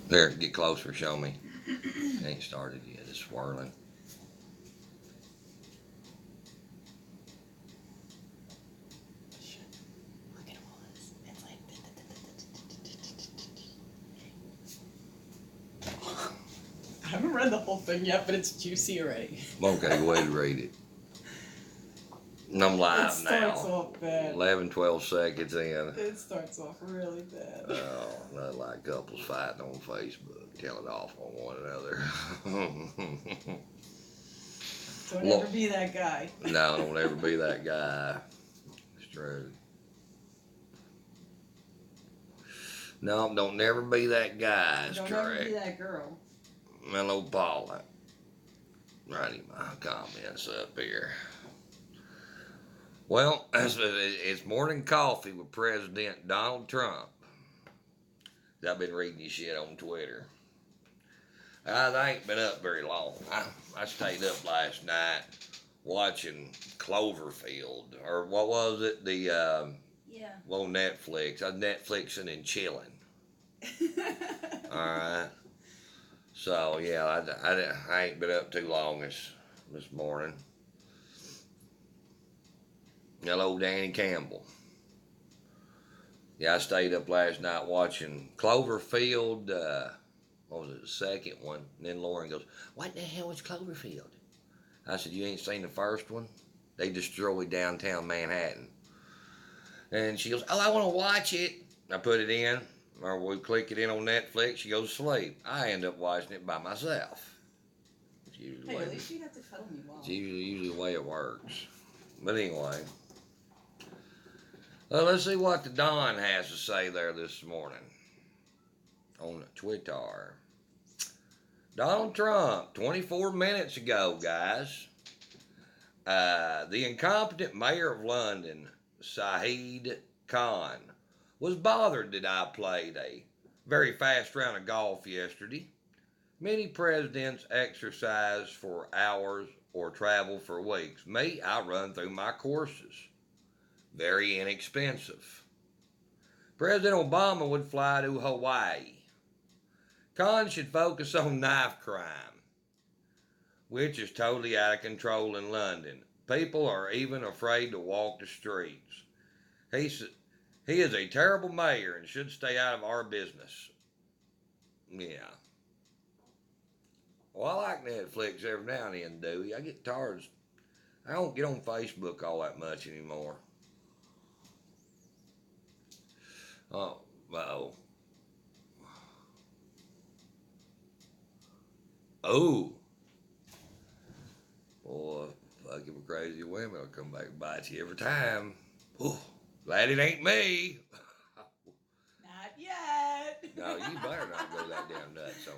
There, get closer, show me. It ain't started yet, it's swirling. Look at all this. It's like. I haven't read the whole thing yet, but it's juicy already. Okay, go ahead and read it. And I'm live It now. starts off bad. 11, 12 seconds in. It starts off really bad. Oh, not like couples fighting on Facebook, telling off on one another. Don't ever be that guy. No, don't ever be that guy. It's true. No, don't never be that guy. It's Don't correct. ever be that girl. Hello, Paula. Writing my comments up here. Well, it's morning coffee with President Donald Trump. I've been reading your shit on Twitter. I ain't been up very long. I stayed up last night watching Cloverfield, or what was it? The Yeah. well, Netflix. I was Netflixing and chilling. All right. So yeah, I ain't been up too long this morning. Hello, Danny Campbell. Yeah, I stayed up last night watching Cloverfield. What was it, the second one? And then Lauren goes, "What the hell is Cloverfield?" I said, "You ain't seen the first one? They destroyed downtown Manhattan." And she goes, "Oh, I want to watch it." I put it in, or we click it in on Netflix. She goes to sleep. I end up watching it by myself. Hey, at least you have to tell me why. It's usually the way it works. But anyway. Well, let's see what the Don has to say there this morning on Twitter. Donald Trump, 24 minutes ago, guys. The incompetent mayor of London, Saeed Khan, was bothered that I played a very fast round of golf yesterday. Many presidents exercise for hours or travel for weeks. Me, I run through my courses. Very inexpensive. President Obama would fly to Hawaii. Khan should focus on knife crime, which is totally out of control in London. People are even afraid to walk the streets. He is a terrible mayor and should stay out of our business. Yeah. Well, I like Netflix every now and then, Dewey. I get tired. I don't get on Facebook all that much anymore. Oh, uh-oh. Oh. Boy, fucking crazy women will come back and bite you every time. Oh, glad it ain't me. Not yet. No, you better not go that damn nuts on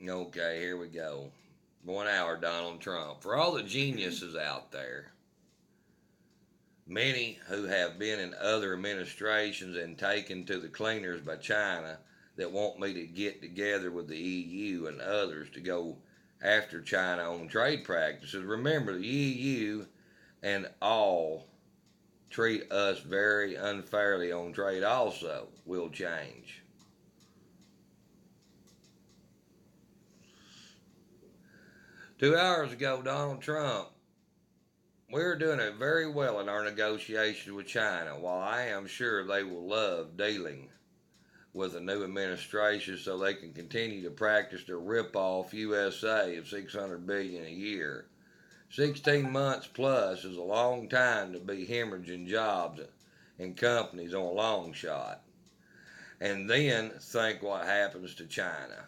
me. Okay, here we go. 1 hour, Donald Trump. For all the geniuses out there, many who have been in other administrations and taken to the cleaners by China that want me to get together with the EU and others to go after China on trade practices, remember the EU and all treat us very unfairly on trade also will change. Two hours ago, Donald Trump, we're doing it very well in our negotiations with China. While I am sure they will love dealing with the new administration so they can continue to practice their rip-off USA of $600 billion a year. 16 months plus is a long time to be hemorrhaging jobs and companies on a long shot. And then think what happens to China.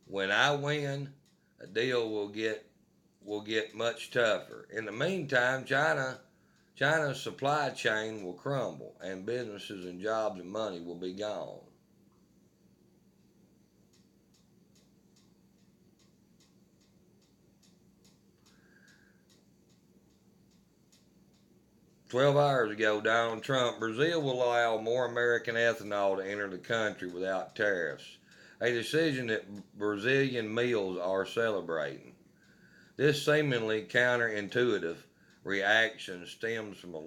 When I win, a deal will get much tougher. In the meantime, China's supply chain will crumble and businesses and jobs and money will be gone. "12 hours ago, Donald Trump, Brazil will allow more American ethanol to enter the country without tariffs, a decision that Brazilian mills are celebrating. This seemingly counterintuitive reaction stems from a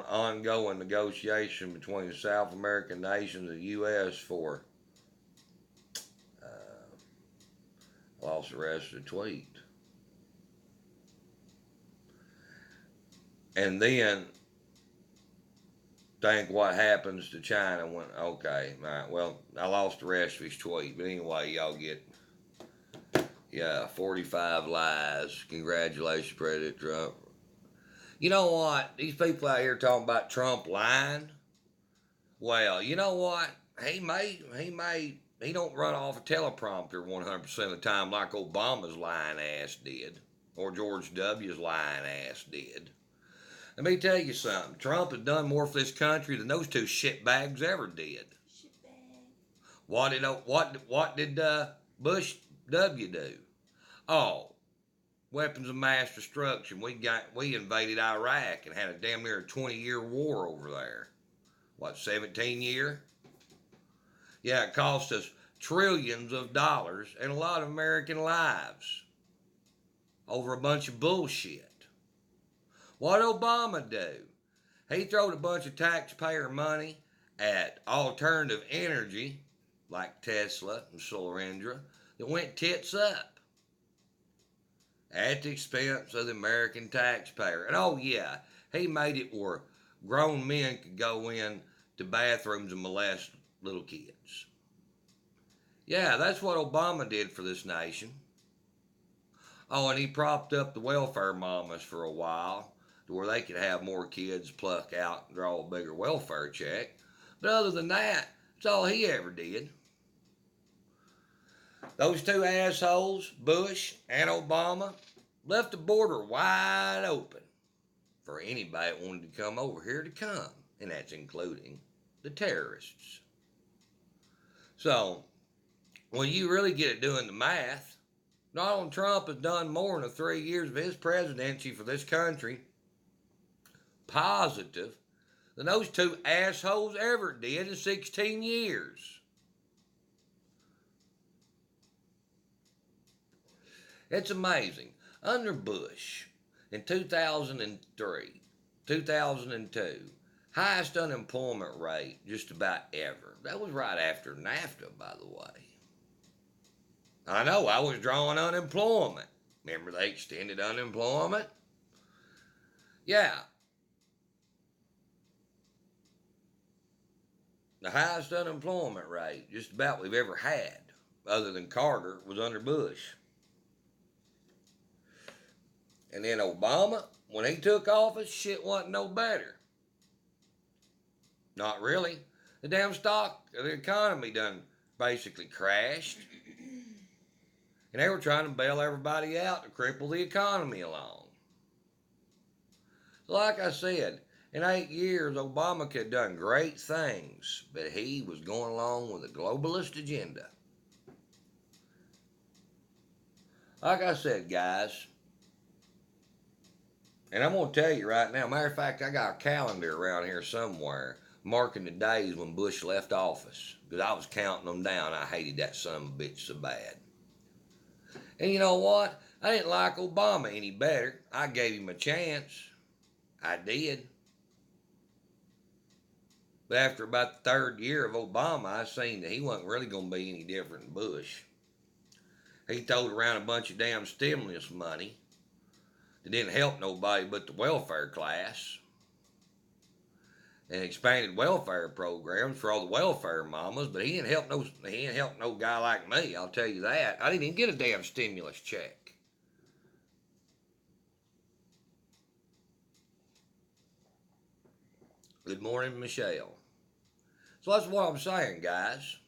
ongoing negotiation between the South American nations and the U.S. for. I lost the rest of the tweet. And then think what happens to China when. Okay, all right. Well, I lost the rest of his tweet, but anyway, y'all get. Yeah, 45 lies. Congratulations, President Trump. You know what? These people out here talking about Trump lying. Well, you know what? He don't run off a teleprompter 100% of the time like Obama's lying ass did, or George W.'s lying ass did. Let me tell you something. Trump has done more for this country than those two shitbags ever did. What did Bush W do? Oh, weapons of mass destruction. We invaded Iraq and had a damn near 20-year war over there. What, 17 year? Yeah, it cost us trillions of dollars and a lot of American lives over a bunch of bullshit. What Obama do? He throwed a bunch of taxpayer money at alternative energy like Tesla and Solarendra that went tits up at the expense of the American taxpayer. And oh yeah, he made it where grown men could go in to bathrooms and molest little kids. Yeah, that's what Obama did for this nation. Oh, and he propped up the welfare mamas for a while to where they could have more kids, pluck out, and draw a bigger welfare check. But other than that, that's all he ever did. Those two assholes, Bush and Obama, left the border wide open for anybody that wanted to come over here to come, and that's including the terrorists. So, when you really get it doing the math, Donald Trump has done more in the 3 years of his presidency for this country, positive, than those two assholes ever did in 16 years. It's amazing. Under Bush, in 2003, 2002, highest unemployment rate just about ever. That was right after NAFTA, by the way. I know, I was drawing unemployment. Remember they extended unemployment? Yeah. The highest unemployment rate just about we've ever had, other than Carter, was under Bush. And then Obama, when he took office, shit wasn't no better. Not really. The damn the economy done basically crashed. And they were trying to bail everybody out to cripple the economy along. So like I said, in 8 years, Obama could have done great things, but he was going along with a globalist agenda. Like I said, guys, and I'm going to tell you right now, matter of fact, I got a calendar around here somewhere marking the days when Bush left office, because I was counting them down. I hated that son of a bitch so bad. And you know what? I didn't like Obama any better. I gave him a chance. I did. But after about the third year of Obama, I seen that he wasn't really going to be any different than Bush. He throwed around a bunch of damn stimulus money that didn't help nobody but the welfare class, and expanded welfare programs for all the welfare mamas, but he didn't help no guy like me, I'll tell you that. I didn't even get a damn stimulus check. Good morning, Michelle. So that's what I'm saying, guys.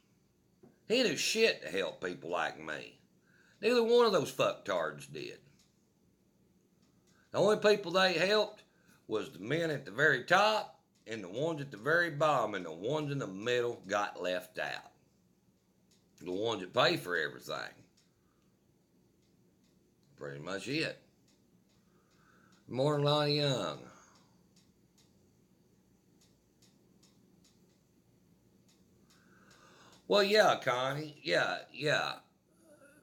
He didn't do shit to help people like me. Neither one of those fucktards did. The only people they helped was the men at the very top and the ones at the very bottom, and the ones in the middle got left out. The ones that pay for everything. Pretty much it. Morning, Lonnie Young. Well, yeah, Connie. Yeah.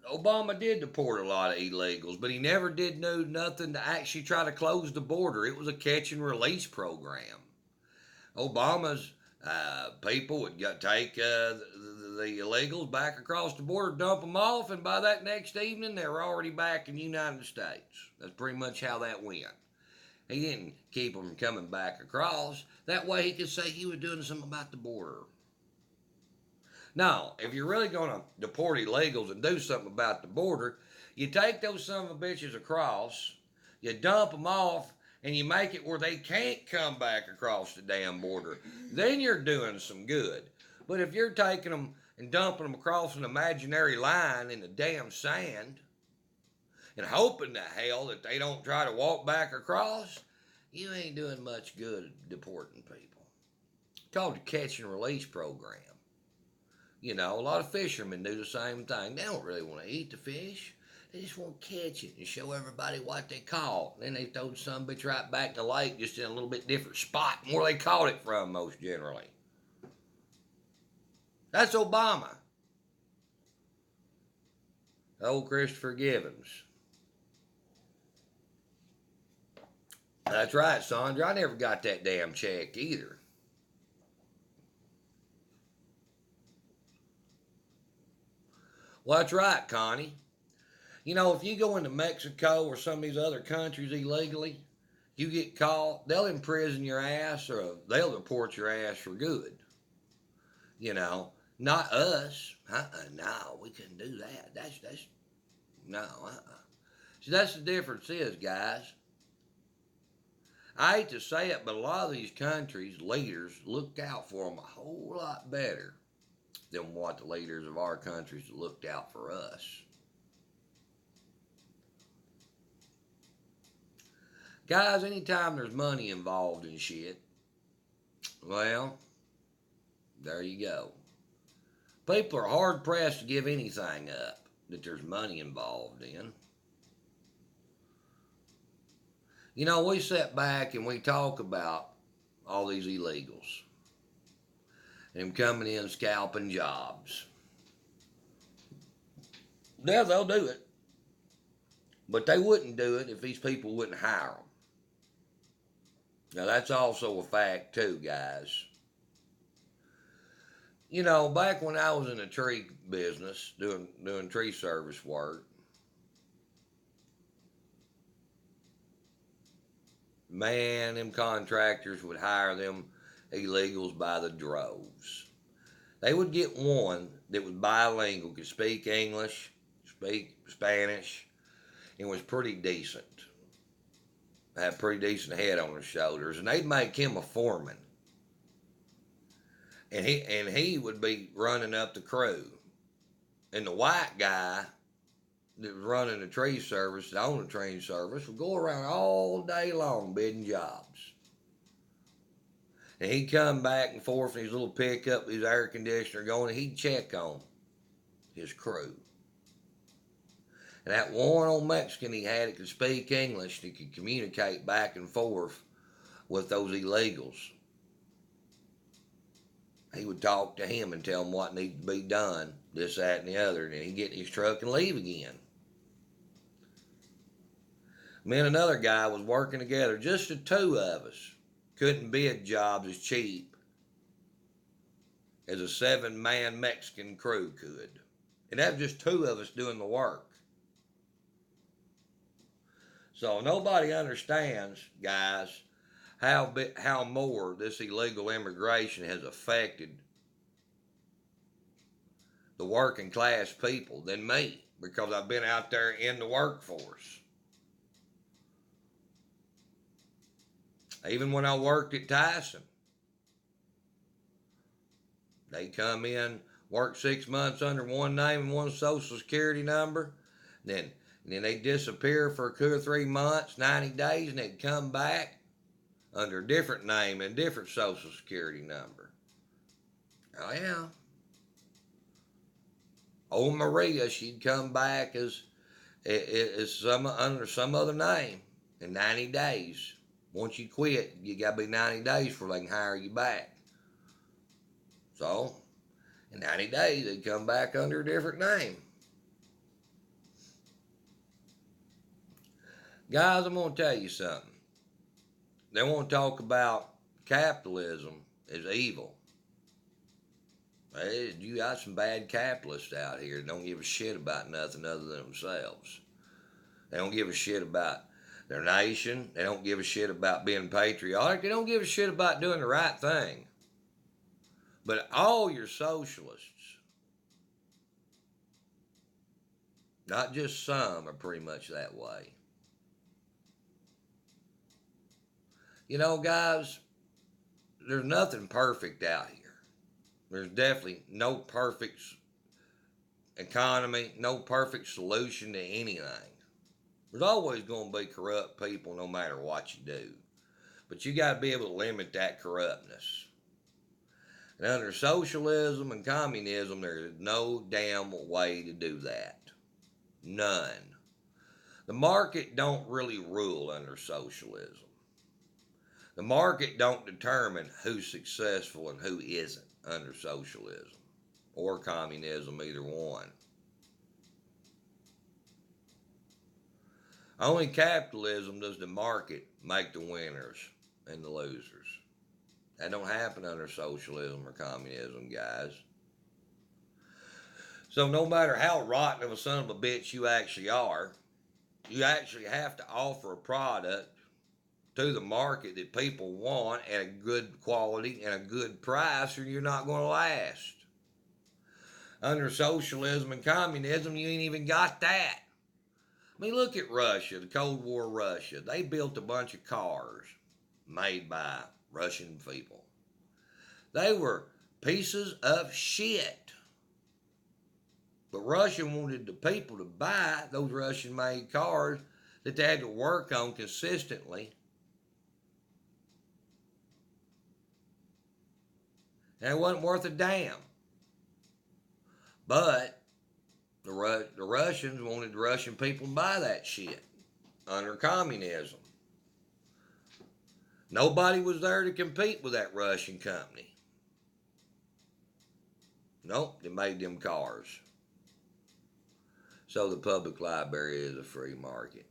Obama did deport a lot of illegals, but he never did do nothing to actually try to close the border. It was a catch and release program. Obama's people would take the illegals back across the border, dump them off, and by that next evening, they were already back in the United States. That's pretty much how that went. He didn't keep them coming back across. That way he could say he was doing something about the border. Now, if you're really going to deport illegals and do something about the border, you take those son of a bitches across, you dump them off, and you make it where they can't come back across the damn border. Then you're doing some good. But if you're taking them and dumping them across an imaginary line in the damn sand and hoping to hell that they don't try to walk back across, you ain't doing much good deporting people. It's called the catch and release program. You know, a lot of fishermen do the same thing. They don't really want to eat the fish. They just want to catch it and show everybody what they caught. Then they throw some bitch right back in the lake just in a little bit different spot from where they caught it from most generally. That's Obama. Old Christopher Gibbons. That's right, Sandra. I never got that damn check either. Well, that's right, Connie. You know, if you go into Mexico or some of these other countries illegally, you get caught, they'll imprison your ass or they'll deport your ass for good. You know, not us. No, we couldn't do that. No. See, that's the difference is, guys. I hate to say it, but a lot of these countries' leaders looked out for them a whole lot better than what the leaders of our countries looked out for us. Guys, anytime there's money involved in shit, well, there you go. People are hard pressed to give anything up that there's money involved in. You know, we sit back and we talk about all these illegals and them coming in scalping jobs. Yeah, they'll do it. But they wouldn't do it if these people wouldn't hire them. Now, that's also a fact, too, guys. You know, back when I was in the tree business, doing tree service work, man, them contractors would hire them illegals by the droves. They would get one that was bilingual, could speak English, speak Spanish, and was pretty decent. Had a pretty decent head on his shoulders, and they'd make him a foreman. And he would be running up the crew. And the white guy that was running the tree service, the owner tree service, would go around all day long bidding jobs. And he'd come back and forth in his little pickup, his air conditioner going, and he'd check on his crew. And that one old Mexican he had that could speak English, that could communicate back and forth with those illegals. He would talk to him and tell him what needed to be done, this, that, and the other, and then he'd get in his truck and leave again. Me and another guy was working together, just the two of us. Couldn't bid jobs as cheap as a 7-man Mexican crew could. And that was just two of us doing the work. So nobody understands, guys, how more this illegal immigration has affected the working class people than me, because I've been out there in the workforce. Even when I worked at Tyson, they come in, work 6 months under one name and one social security number, then they'd disappear for 2 or 3 months, 90 days, and they'd come back under a different name and a different social security number. Oh, yeah. Old Maria, she'd come back as under some other name in 90 days. Once you quit, you got to be 90 days before they can hire you back. So, in 90 days, they'd come back under a different name. Guys, I'm going to tell you something. They want to talk about capitalism as evil. Hey, you got some bad capitalists out here that don't give a shit about nothing other than themselves. They don't give a shit about their nation. They don't give a shit about being patriotic. They don't give a shit about doing the right thing. But all your socialists, not just some, are pretty much that way. You know, guys, there's nothing perfect out here. There's definitely no perfect economy, no perfect solution to anything. There's always going to be corrupt people no matter what you do. But you got to be able to limit that corruptness. And under socialism and communism, there is no damn way to do that. None. The market don't really rule under socialism. The market don't determine who's successful and who isn't under socialism or communism, either one. Only capitalism does the market make the winners and the losers. That don't happen under socialism or communism, guys. So no matter how rotten of a son of a bitch you actually are, you actually have to offer a product to the market that people want at a good quality and a good price, or you're not going to last. Under socialism and communism, you ain't even got that. I mean, look at Russia, the Cold War Russia. They built a bunch of cars made by Russian people. They were pieces of shit. But Russia wanted the people to buy those Russian-made cars that they had to work on consistently. And it wasn't worth a damn. But the Russians wanted the Russian people to buy that shit under communism. Nobody was there to compete with that Russian company. Nope, they made them cars. So the public library is a free market.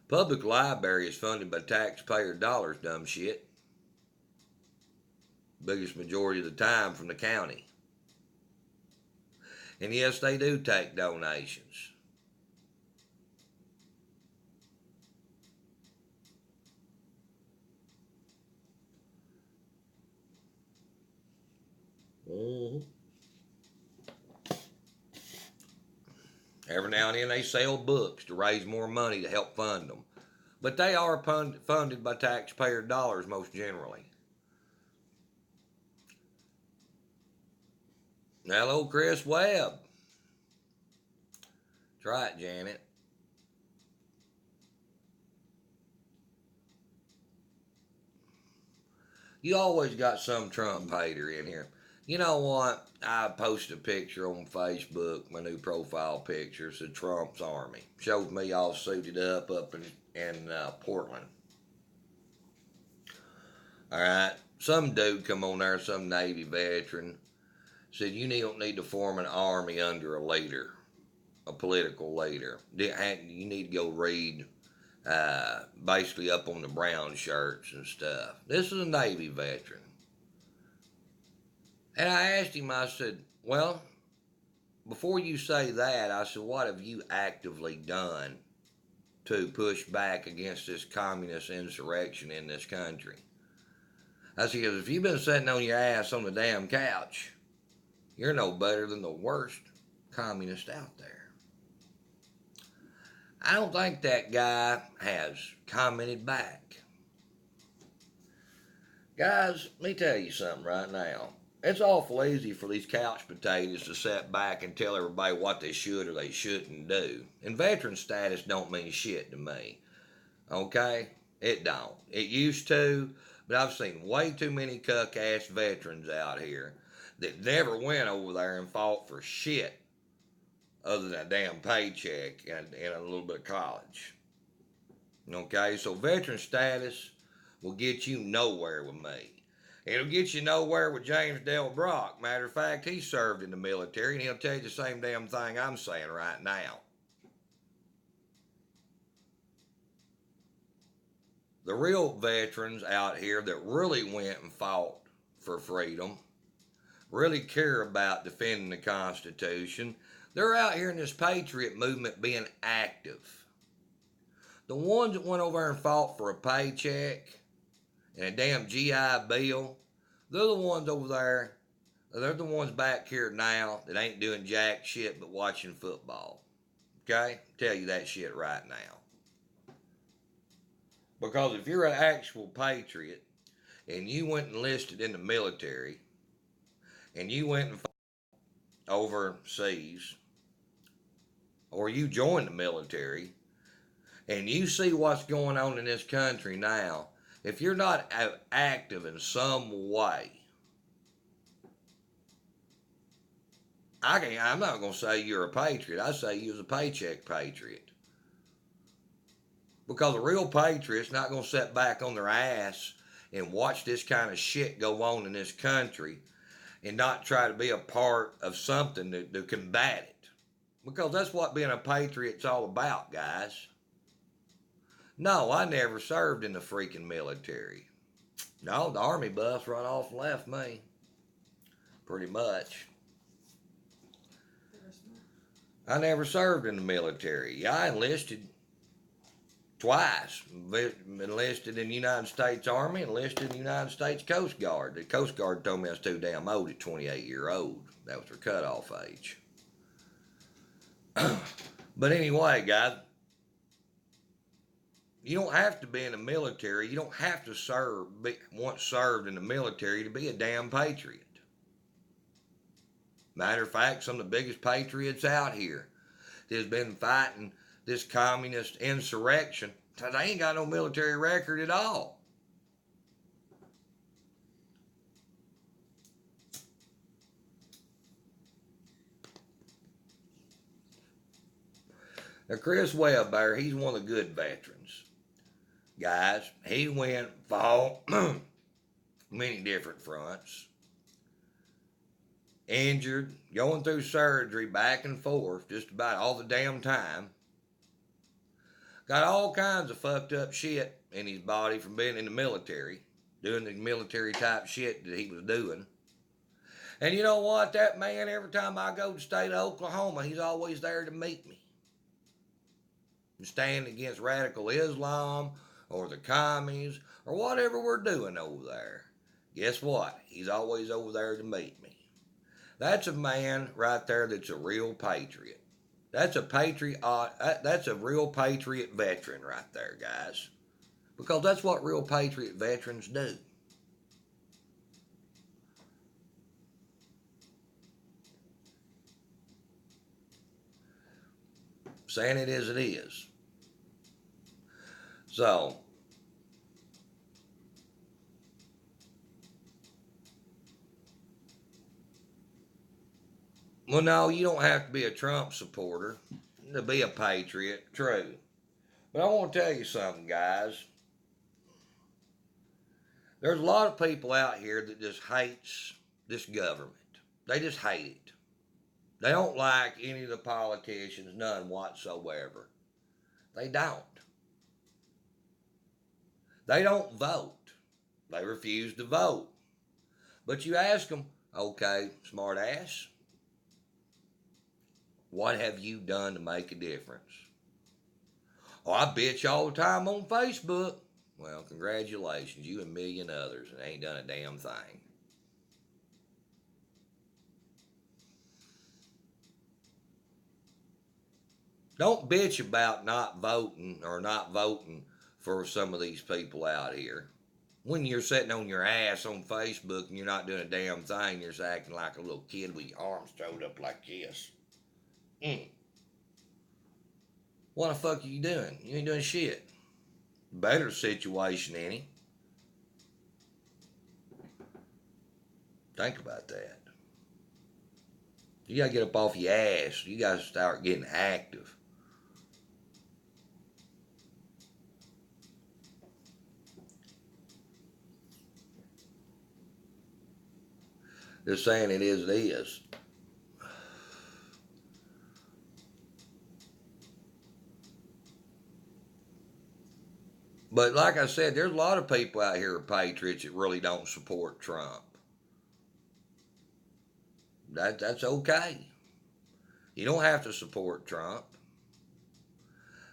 Public library is funded by taxpayer dollars, dumb shit. Biggest majority of the time from the county. And yes, they do take donations. Mm-hmm. Every now and then they sell books to raise more money to help fund them. But they are funded by taxpayer dollars most generally. Hello, Chris Webb. Try it, Janet. You always got some Trump hater in here. You know what? I posted a picture on Facebook, my new profile picture, said Trump's army. Shows me all suited up in Portland. All right. Some dude come on there, some Navy veteran, said you don't need to form an army under a leader, a political leader. You need to go read basically up on the brown shirts and stuff. This is a Navy veteran. And I asked him, I said, well, before you say that, I said, what have you actively done to push back against this communist insurrection in this country? I said, if you've been sitting on your ass on the damn couch, you're no better than the worst communist out there. I don't think that guy has commented back. Guys, let me tell you something right now. It's awful easy for these couch potatoes to sit back and tell everybody what they should or they shouldn't do. And veteran status don't mean shit to me. Okay? It don't. It used to, but I've seen way too many cuck-ass veterans out here that never went over there and fought for shit other than a damn paycheck and a little bit of college. Okay? So veteran status will get you nowhere with me. It'll get you nowhere with James Del Brock. Matter of fact, he served in the military, and he'll tell you the same damn thing I'm saying right now. the real veterans out here that really went and fought for freedom, really care about defending the Constitution, they're out here in this patriot movement being active. The ones that went over there and fought for a paycheck and a damn GI Bill, they're the ones over there. They're the ones back here now that ain't doing jack shit but watching football. Okay? Tell you that shit right now. Because if you're an actual patriot and you went and enlisted in the military and you went and fought overseas or you joined the military and you see what's going on in this country now, if you're not active in some way, I'm not going to say you're a patriot. I say you're a paycheck patriot. Because a real patriot's not going to sit back on their ass and watch this kind of shit go on in this country and not try to be a part of something to combat it. Because that's what being a patriot's all about, guys. No, I never served in the freaking military. No, the Army buffs run off and left me. Pretty much. I never served in the military. Yeah, I enlisted twice. Enlisted in the United States Army, enlisted in the United States Coast Guard. The Coast Guard told me I was too damn old at 28 years old. That was their cutoff age. But anyway, guys, you don't have to be in the military. You don't have to once served in the military to be a damn patriot. Matter of fact, some of the biggest patriots out here has been fighting this communist insurrection. They ain't got no military record at all. Now, Chris Webb there, he's one of the good veterans. Guys, he went and fought many different fronts. Injured, going through surgery back and forth just about all the damn time. Got all kinds of fucked up shit in his body from being in the military, doing the military type shit that he was doing. And you know what? That man, every time I go to the state of Oklahoma, he's always there to meet me. And stand against radical Islam or the commies or whatever we're doing over there. Guess what? He's always over there to meet me. That's a man right there that's a real patriot. That's a patriot. That's a real patriot veteran right there, guys. Because that's what real patriot veterans do. Saying it as it is. So, well, no, you don't have to be a Trump supporter to be a patriot. True. But I want to tell you something, guys. There's a lot of people out here that just hates this government. They just hate it. They don't like any of the politicians, none whatsoever. They don't. They don't vote. They refuse to vote. But you ask them, okay, smart ass, what have you done to make a difference? Oh, I bitch all the time on Facebook. Well, congratulations, you and a million others, and ain't done a damn thing. Don't bitch about not voting or not voting for some of these people out here. When you're sitting on your ass on Facebook and you're not doing a damn thing, you're just acting like a little kid with your arms thrown up like this. What the fuck are you doing? You ain't doing shit. Better situation, any. Think about that. You gotta get up off your ass. You gotta start getting active. Just saying it is, it is. But like I said, there's a lot of people out here, patriots, that really don't support Trump. That's okay. You don't have to support Trump.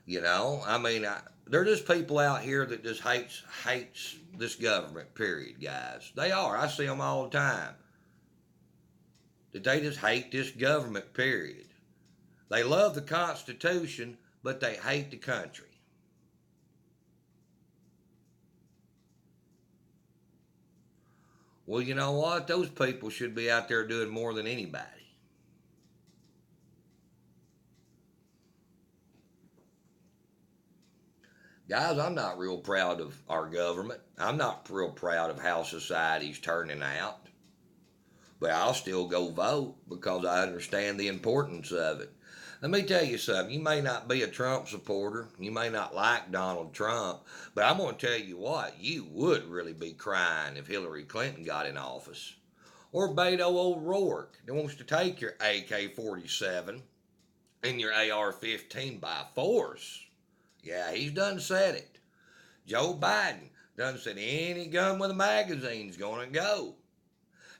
You know, I mean, there are just people out here that just hates this government. Period, guys. They are. I see them all the time. That they just hate this government. Period. They love the Constitution, but they hate the country. Well, you know what? Those people should be out there doing more than anybody. Guys, I'm not real proud of our government. I'm not real proud of how society's turning out. But I'll still go vote because I understand the importance of it. Let me tell you something. You may not be a Trump supporter. You may not like Donald Trump. But I'm going to tell you what. You would really be crying if Hillary Clinton got in office. Or Beto O'Rourke that wants to take your AK-47 and your AR-15 by force. Yeah, he's done said it. Joe Biden done said any gun with a magazine's gonna go.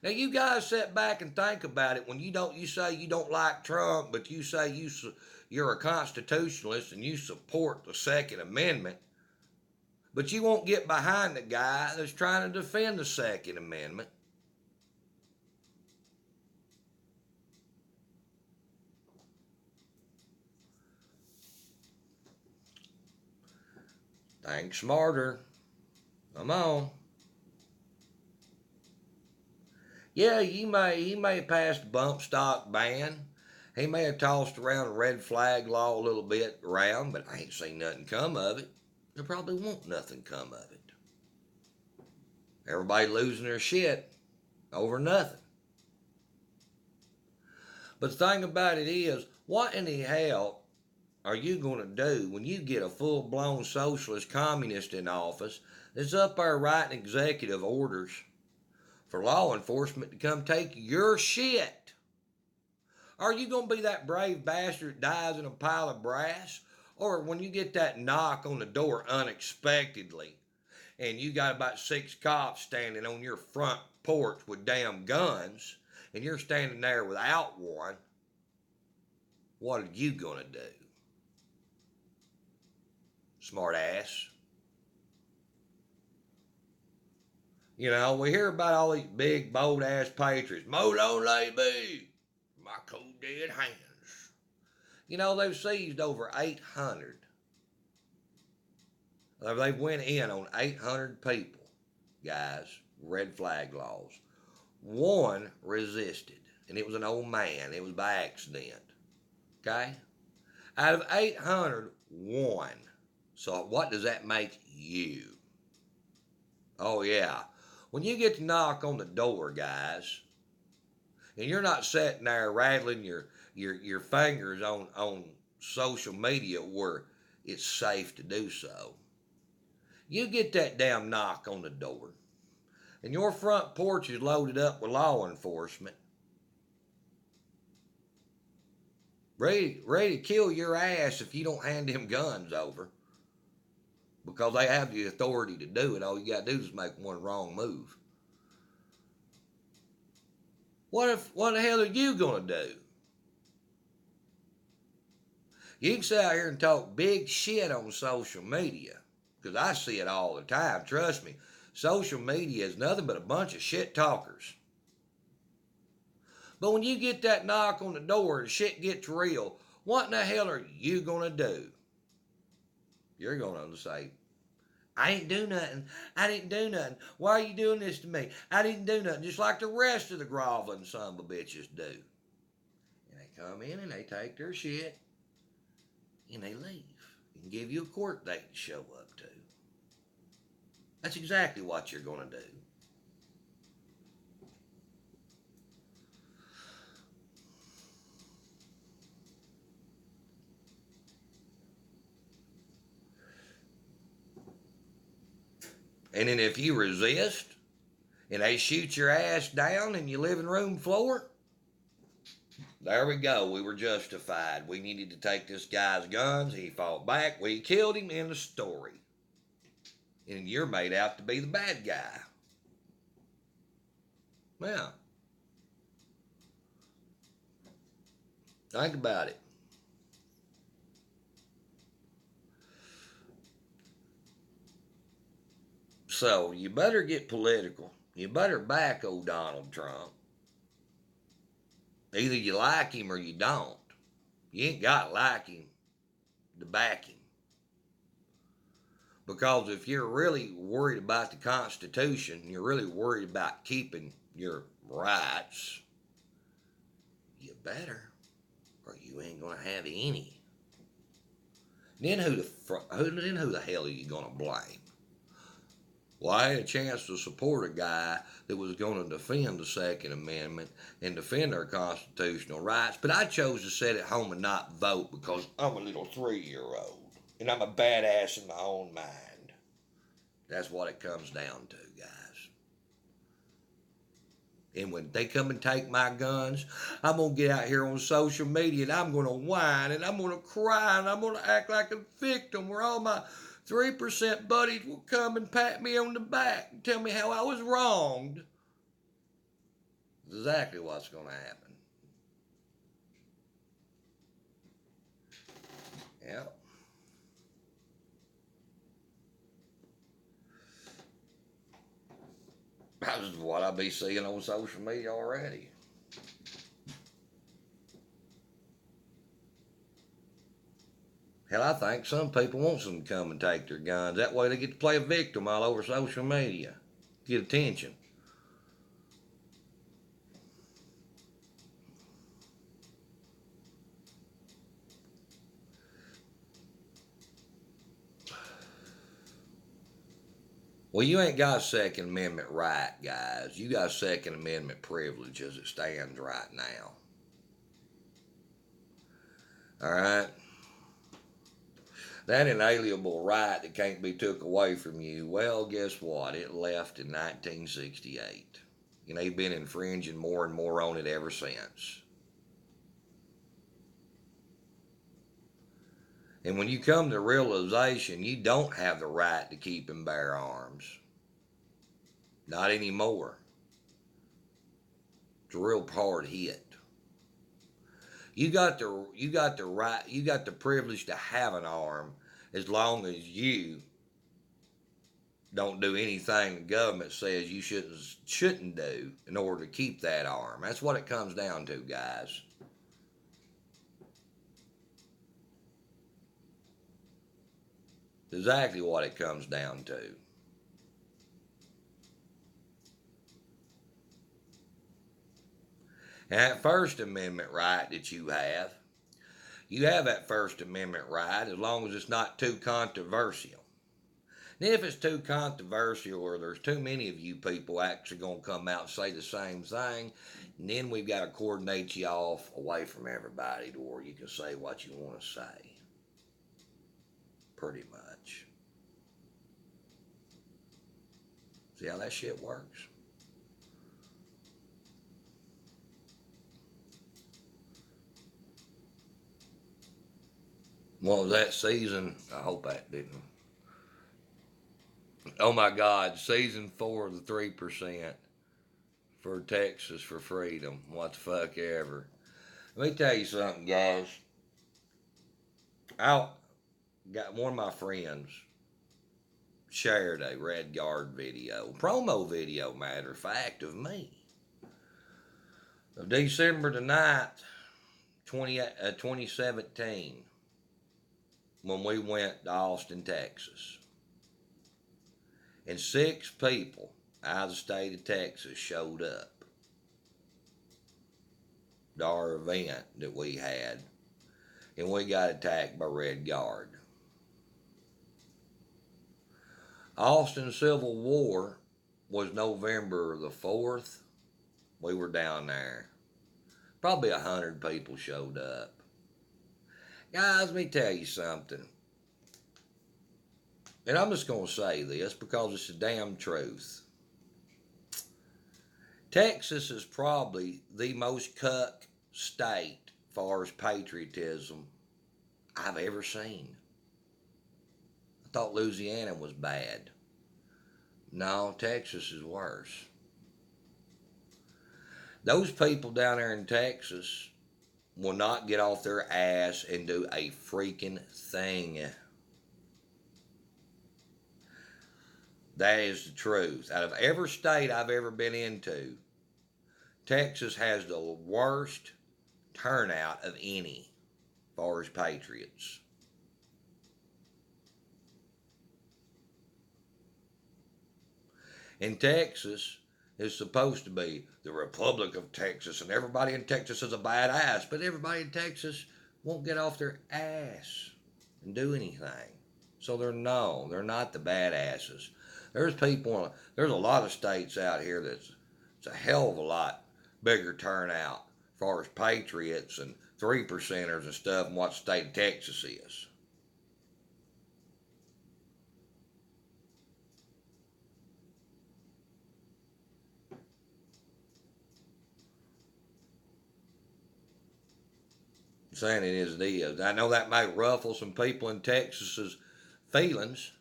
Now you guys sit back and think about it. When you say you don't like Trump, but you say you're a constitutionalist and you support the Second Amendment, but you won't get behind the guy that's trying to defend the Second Amendment. Think smarter. Come on. Yeah, he may have passed a bump stock ban. He may have tossed around a red flag law a little bit around, but I ain't seen nothing come of it. There probably won't nothing come of it. Everybody losing their shit over nothing. But the thing about it is, what in the hell are you going to do when you get a full-blown socialist communist in office that's up there writing executive orders for law enforcement to come take your shit? Are you going to be that brave bastard that dies in a pile of brass? Or when you get that knock on the door unexpectedly and you got about 6 cops standing on your front porch with damn guns and you're standing there without one, what are you going to do? Smart ass. You know, we hear about all these big, bold ass patriots. Mo don't lay me. My cold dead hands. You know, they've seized over 800. They've went in on 800 people, guys. Red flag laws. One resisted, and it was an old man. It was by accident. Okay? Out of 800, one. So what does that make you? Oh, yeah. When you get to knock on the door, guys, and you're not sitting there rattling your fingers on social media where it's safe to do so, you get that damn knock on the door, and your front porch is loaded up with law enforcement, ready to kill your ass if you don't hand them guns over. Because they have the authority to do it. All you got to do is make one wrong move. What the hell are you going to do? You can sit out here and talk big shit on social media. Because I see it all the time. Trust me. Social media is nothing but a bunch of shit talkers. But when you get that knock on the door and shit gets real, what in the hell are you going to do? You're going to say, I ain't do nothing. I didn't do nothing. Why are you doing this to me? I didn't do nothing. Just like the rest of the groveling son of a bitches do. And they come in and they take their shit and they leave and give you a court date to show up to. That's exactly what you're going to do. And then if you resist and they shoot your ass down in your living room floor, there we go. We were justified. We needed to take this guy's guns. He fought back. We killed him. In the story. and you're made out to be the bad guy. Yeah. Think about it. So you better get political. You better back old Donald Trump. Either you like him or you don't. You ain't got to like him to back him. Because if you're really worried about the Constitution, you're really worried about keeping your rights, you better, or you ain't gonna have any. Then who the hell are you gonna blame? Well, I had a chance to support a guy that was going to defend the Second Amendment and defend our constitutional rights, but I chose to sit at home and not vote because I'm a little 3-year-old and I'm a badass in my own mind. That's what it comes down to, guys. And when they come and take my guns, I'm going to get out here on social media and I'm going to whine and I'm going to cry and I'm going to act like a victim where all my 3% buddies will come and pat me on the back and tell me how I was wronged. Exactly what's going to happen. Yep. That's what I be seeing on social media already. Hell, I think some people want them to come and take their guns. That way they get to play a victim all over social media. Get attention. Well, you ain't got a Second Amendment right, guys. You got Second Amendment privilege as it stands right now. All right? That inalienable right that can't be took away from you, well, guess what? It left in 1968. And they've been infringing more and more on it ever since. And when you come to the realization you don't have the right to keep and bear arms, not anymore. It's a real hard hit. You got the right, you got the privilege to have an arm as long as you don't do anything the government says you shouldn't do in order to keep that arm. That's what it comes down to, guys. Exactly what it comes down to. And that First Amendment right that you have that First Amendment right as long as it's not too controversial. And if it's too controversial or there's too many of you people actually going to come out and say the same thing, then we've got to coordinate you off away from everybody to where you can say what you want to say. Pretty much. See how that shit works? What was that season? I hope that didn't. Oh my God, season 4 of the 3% for Texas for freedom. What the fuck ever. Let me tell you something, guys. I got one of my friends shared a Red Guard video, promo video, matter of fact, of me. Of December the 9th, 2017, when we went to Austin, Texas. And 6 people out of the state of Texas showed up to our event that we had. And we got attacked by Red Guard. Austin Civil War was November the 4th. We were down there. Probably 100 people showed up. Guys, let me tell you something. And I'm just going to say this because it's the damn truth. Texas is probably the most cuck state as far as patriotism I've ever seen. I thought Louisiana was bad. No, Texas is worse. Those people down there in Texas will not get off their ass and do a freaking thing. That is the truth. Out of every state I've ever been into, Texas has the worst turnout of any as far as patriots. And Texas is supposed to be the Republic of Texas, and everybody in Texas is a badass, but everybody in Texas won't get off their ass and do anything. So they're not the badasses. There's a lot of states out here it's a hell of a lot bigger turnout as far as patriots and 3%ers and stuff than what the state of Texas is. I'm saying it is it is. I know that may ruffle some people in Texas's feelings,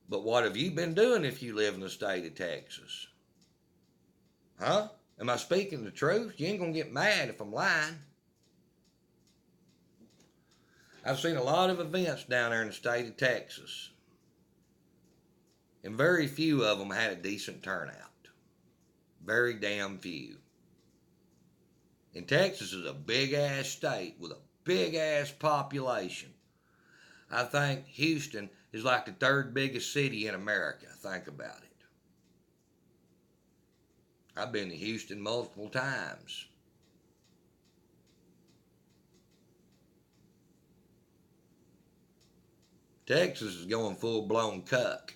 but what have you been doing if you live in the state of Texas? Huh? Am I speaking the truth? You ain't gonna get mad if I'm lying. I've seen a lot of events down there in the state of Texas, and very few of them had a decent turnout. Very damn few. And Texas is a big ass state with a big ass population. I think Houston is like the third biggest city in America. Think about it. I've been to Houston multiple times. Texas is going full-blown cuck.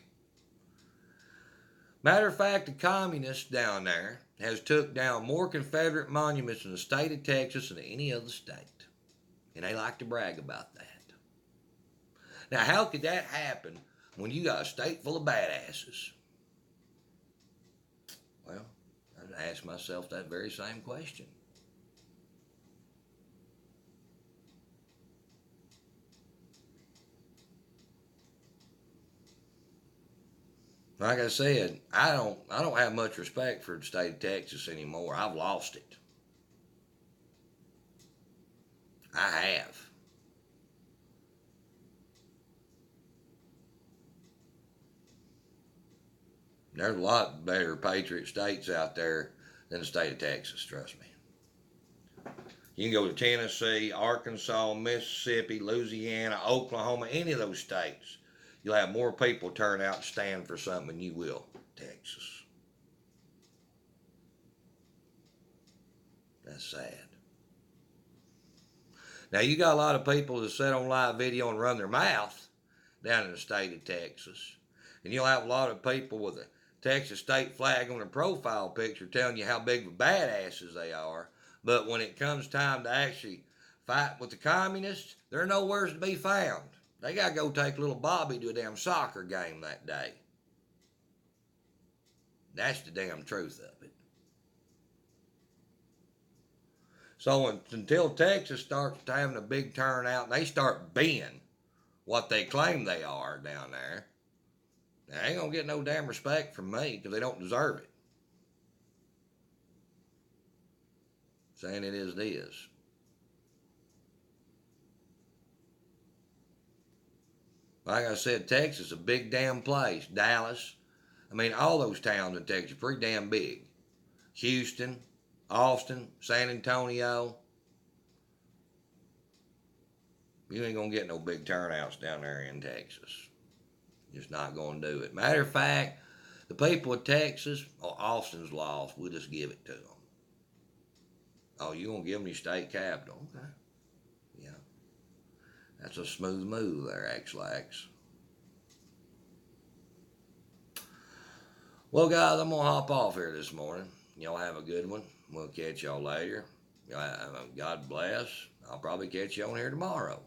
Matter of fact, the communists down there has took down more Confederate monuments in the state of Texas than any other state. And they like to brag about that. Now, how could that happen when you got a state full of badasses? Well, I ask myself that very same question. Like I said, I don't have much respect for the state of Texas anymore. I've lost it. I have. There's a lot better patriot states out there than the state of Texas, trust me. You can go to Tennessee, Arkansas, Mississippi, Louisiana, Oklahoma, any of those states. You'll have more people turn out and stand for something than you will Texas. That's sad. Now, you got a lot of people that sit on live video and run their mouth down in the state of Texas. And you'll have a lot of people with a Texas state flag on their profile picture telling you how big of badasses they are. But when it comes time to actually fight with the communists, they're nowhere to be found. They got to go take little Bobby to a damn soccer game that day. That's the damn truth of it. So until Texas starts having a big turnout and they start being what they claim they are down there, they ain't going to get no damn respect from me because they don't deserve it. Saying it is, it is. Like I said, Texas is a big damn place. Dallas. I mean, all those towns in Texas are pretty damn big. Houston, Austin, San Antonio. You ain't going to get no big turnouts down there in Texas. Just not going to do it. Matter of fact, the people of Texas, Austin's lost. We'll just give it to them. Oh, you going to give them your state capital? Okay. Yeah. That's a smooth move there, X-Lax. Well, guys, I'm going to hop off here this morning. Y'all have a good one. We'll catch y'all later. God bless. I'll probably catch you on here tomorrow.